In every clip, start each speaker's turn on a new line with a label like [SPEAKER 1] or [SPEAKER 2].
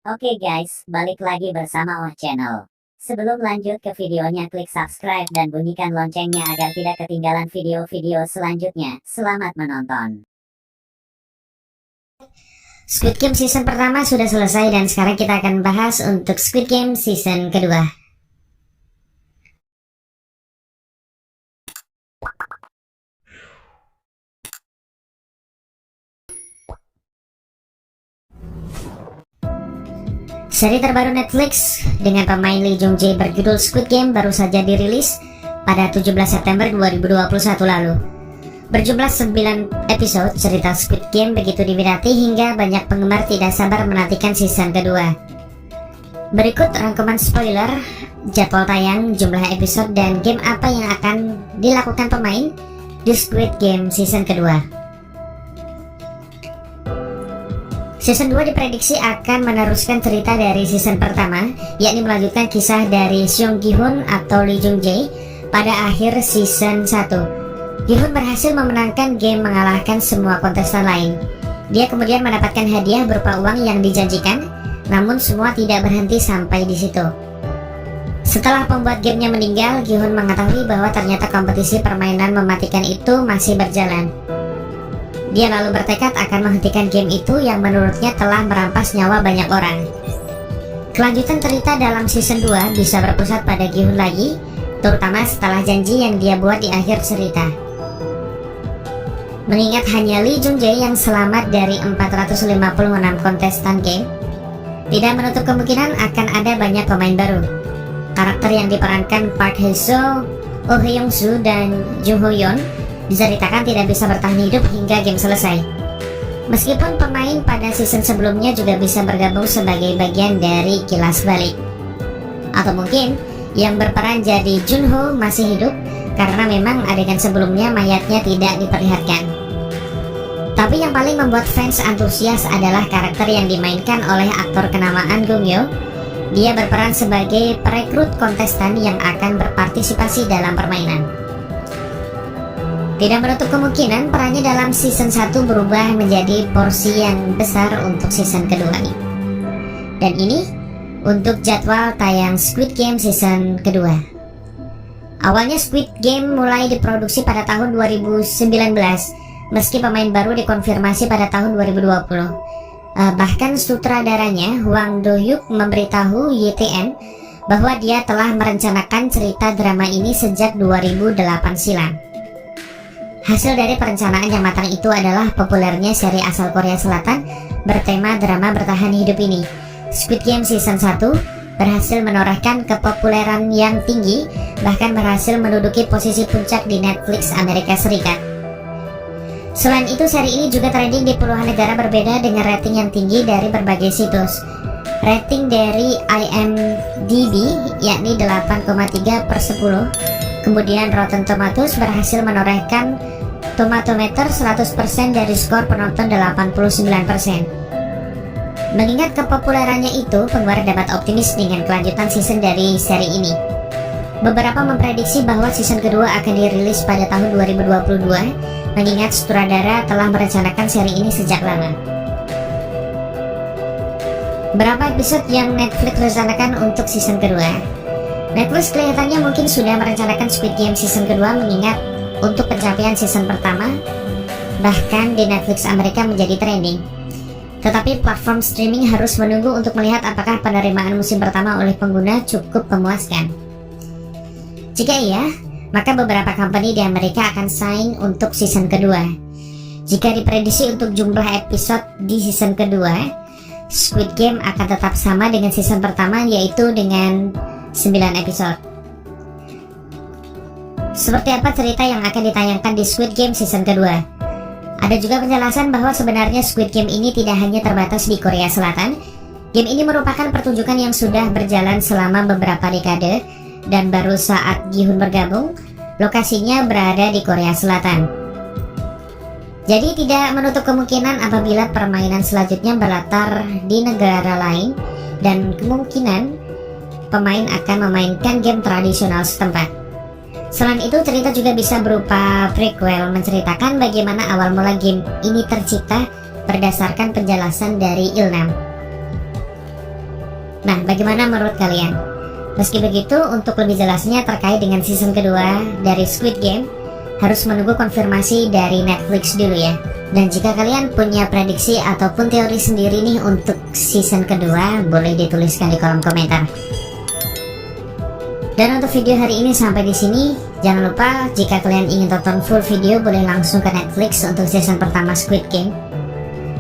[SPEAKER 1] Oke guys, balik lagi bersama Oh Channel. Sebelum lanjut ke videonya, klik subscribe dan bunyikan loncengnya agar tidak ketinggalan video-video selanjutnya. Selamat menonton.
[SPEAKER 2] Squid Game season pertama sudah selesai dan sekarang kita akan bahas untuk Squid Game season kedua. Seri terbaru Netflix dengan pemain Lee Jung Jae berjudul Squid Game baru saja dirilis pada 17 September 2021 lalu. Berjumlah 9 episode, cerita Squid Game begitu diminati hingga banyak penggemar tidak sabar menantikan season kedua. Berikut rangkuman spoiler, jadwal tayang, jumlah episode, dan game apa yang akan dilakukan pemain di Squid Game season kedua. Season 2 diprediksi akan meneruskan cerita dari season pertama, yakni melanjutkan kisah dari Seong Gi-hun atau Lee Jung Jae pada akhir season 1. Gi-hun berhasil memenangkan game mengalahkan semua kontestan lain. Dia kemudian mendapatkan hadiah berupa uang yang dijanjikan, namun semua tidak berhenti sampai di situ. Setelah pembuat gamenya meninggal, Gi-hun mengetahui bahwa ternyata kompetisi permainan mematikan itu masih berjalan. Dia lalu bertekad akan menghentikan game itu yang menurutnya telah merampas nyawa banyak orang. Kelanjutan cerita dalam season 2 bisa berpusat pada Gi-hun lagi, terutama setelah janji yang dia buat di akhir cerita. Mengingat hanya Lee Jung Jae yang selamat dari 456 kontestan game, tidak menutup kemungkinan akan ada banyak pemain baru. Karakter yang diperankan Park Hae-soo, Oh Hyung-soo, dan Jung Ho-yeon diceritakan tidak bisa bertahan hidup hingga game selesai. Meskipun pemain pada season sebelumnya juga bisa bergabung sebagai bagian dari kilas balik. Atau mungkin yang berperan jadi Junho masih hidup karena memang adegan sebelumnya mayatnya tidak diperlihatkan. Tapi yang paling membuat fans antusias adalah karakter yang dimainkan oleh aktor kenamaan Gung Yo. Dia berperan sebagai perekrut kontestan yang akan berpartisipasi dalam permainan. Tidak menutup kemungkinan perannya dalam season 1 berubah menjadi porsi yang besar untuk season kedua ini. Dan ini untuk jadwal tayang Squid Game season kedua. Awalnya Squid Game mulai diproduksi pada tahun 2019, meski pemain baru dikonfirmasi pada tahun 2020. Bahkan sutradaranya Hwang Do-hyuk memberitahu YTN bahwa dia telah merencanakan cerita drama ini sejak 2008 silam. Hasil dari perencanaan yang matang itu adalah populernya seri asal Korea Selatan bertema drama bertahan hidup ini. Squid Game season 1 berhasil menorehkan kepopuleran yang tinggi, bahkan berhasil menduduki posisi puncak di Netflix Amerika Serikat. Selain itu, seri ini juga trending di puluhan negara berbeda dengan rating yang tinggi dari berbagai situs. Rating dari IMDb yakni 8,3/10. Kemudian Rotten Tomatoes berhasil menorehkan Tomatometer 100% dari skor penonton 89%. Mengingat kepopulerannya itu, penggemar dapat optimis dengan kelanjutan season dari seri ini. Beberapa memprediksi bahwa season kedua akan dirilis pada tahun 2022, mengingat sutradara telah merencanakan seri ini sejak lama. Berapa episode yang Netflix rencanakan untuk season kedua? Netflix kelihatannya mungkin sudah merencanakan Squid Game season kedua, mengingat untuk pencapaian season pertama bahkan di Netflix Amerika menjadi trending. Tetapi platform streaming harus menunggu untuk melihat apakah penerimaan musim pertama oleh pengguna cukup memuaskan. Jika iya, maka beberapa company di Amerika akan sign untuk season kedua. Jika diprediksi untuk jumlah episode di season kedua, Squid Game akan tetap sama dengan season pertama, yaitu dengan 9 episode. Seperti apa cerita yang akan ditayangkan di Squid Game season kedua? Ada juga penjelasan bahwa sebenarnya Squid Game ini tidak hanya terbatas di Korea Selatan. Game ini merupakan pertunjukan yang sudah berjalan selama beberapa dekade, dan baru saat Gi-hun bergabung, lokasinya berada di Korea Selatan. Jadi tidak menutup kemungkinan apabila permainan selanjutnya berlatar di negara lain, dan kemungkinan pemain akan memainkan game tradisional setempat. Selain itu, cerita juga bisa berupa prequel, menceritakan bagaimana awal mula game ini tercipta berdasarkan penjelasan dari Ilnam. Nah, bagaimana menurut kalian? Meski begitu, untuk lebih jelasnya terkait dengan season kedua dari Squid Game, harus menunggu konfirmasi dari Netflix dulu ya. Dan jika kalian punya prediksi ataupun teori sendiri nih untuk season kedua, boleh dituliskan di kolom komentar. Dan untuk video hari ini sampai di sini. Jangan lupa jika kalian ingin tonton full video, boleh langsung ke Netflix untuk season pertama Squid Game.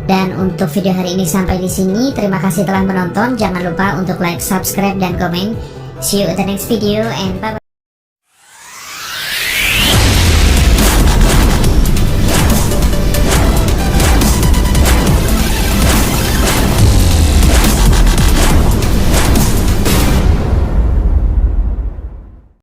[SPEAKER 2] Dan untuk video hari ini sampai di sini. Terima kasih telah menonton. Jangan lupa untuk like, subscribe, dan komen. See you in the next video and bye bye.